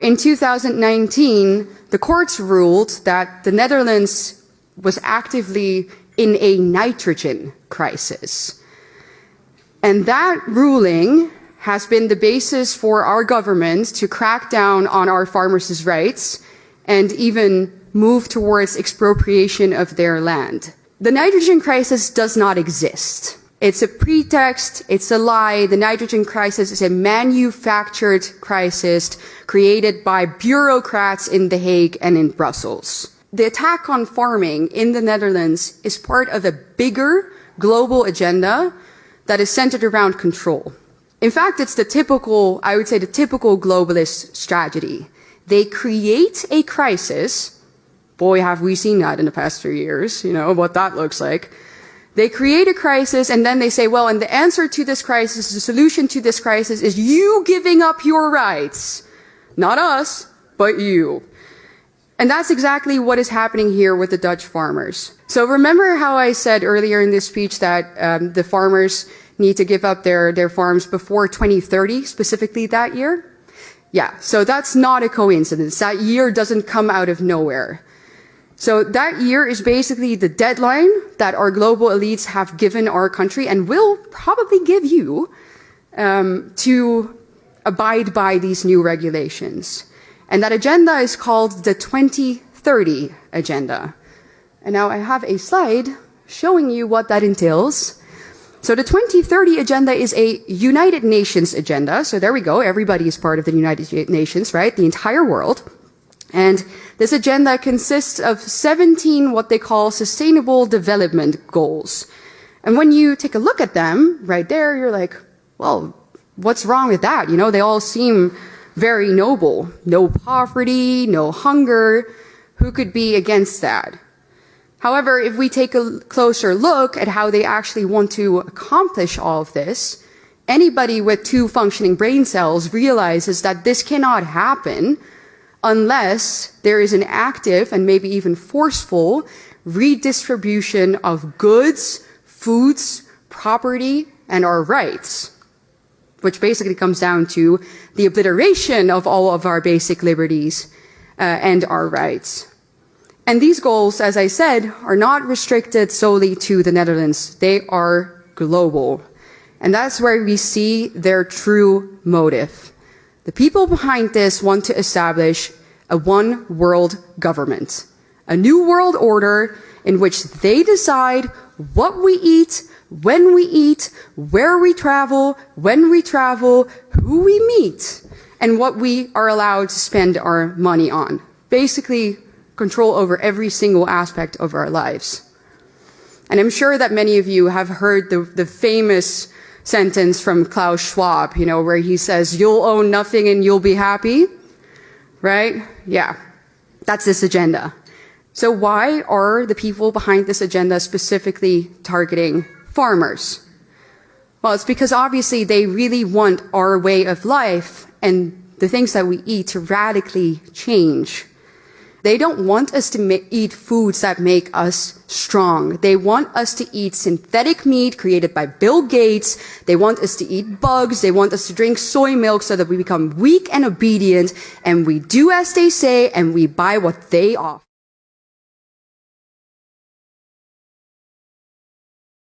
in 2019, the courts ruled that the Netherlands was actively in a nitrogen crisis. And that ruling has been the basis for our government to crack down on our farmers' rights and even move towards expropriation of their land. The nitrogen crisis does not exist. It's a pretext, it's a lie. The nitrogen crisis is a manufactured crisis created by bureaucrats in The Hague and in Brussels. The attack on farming in the Netherlands is part of a bigger global agenda that is centered around control. In fact, it's the typical, I would say the typical globalist strategy. They create a crisis. Boy, have we seen that in the past 3 years, you know, what that looks like. They create a crisis and then they say, well, and the answer to this crisis, the solution to this crisis is you giving up your rights. Not us, but you. And that's exactly what is happening here with the Dutch farmers. So remember how I said earlier in this speech that the farmers need to give up their farms before 2030, specifically that year? Yeah, so that's not a coincidence. That year doesn't come out of nowhere. So that year is basically the deadline that our global elites have given our country and will probably give you to abide by these new regulations. And that agenda is called the 2030 agenda. And now I have a slide showing you what that entails. So the 2030 agenda is a United Nations agenda. So there we go. Everybody is part of the United Nations, right? The entire world. And this agenda consists of 17 what they call sustainable development goals. And when you take a look at them right there, you're like, well, what's wrong with that? You know, they all seem very noble. No poverty, no hunger. Who could be against that? However, if we take a closer look at how they actually want to accomplish all of this, anybody with 2 functioning brain cells realizes that this cannot happen unless there is an active and maybe even forceful redistribution of goods, foods, property, and our rights, which basically comes down to the obliteration of all of our basic liberties and our rights. And these goals, as I said, are not restricted solely to the Netherlands. They are global. And that's where we see their true motive. The people behind this want to establish a one-world government, a new world order in which they decide what we eat, when we eat, where we travel, when we travel, who we meet, and what we are allowed to spend our money on. Basically, control over every single aspect of our lives. And I'm sure that many of you have heard the famous sentence from Klaus Schwab, you know, where he says, you'll own nothing and you'll be happy, right? Yeah, that's this agenda. So why are the people behind this agenda specifically targeting farmers? Well, it's because obviously they really want our way of life and the things that we eat to radically change. They don't want us to eat foods that make us strong. They want us to eat synthetic meat created by Bill Gates. They want us to eat bugs. They want us to drink soy milk so that we become weak and obedient, and we do as they say and we buy what they offer.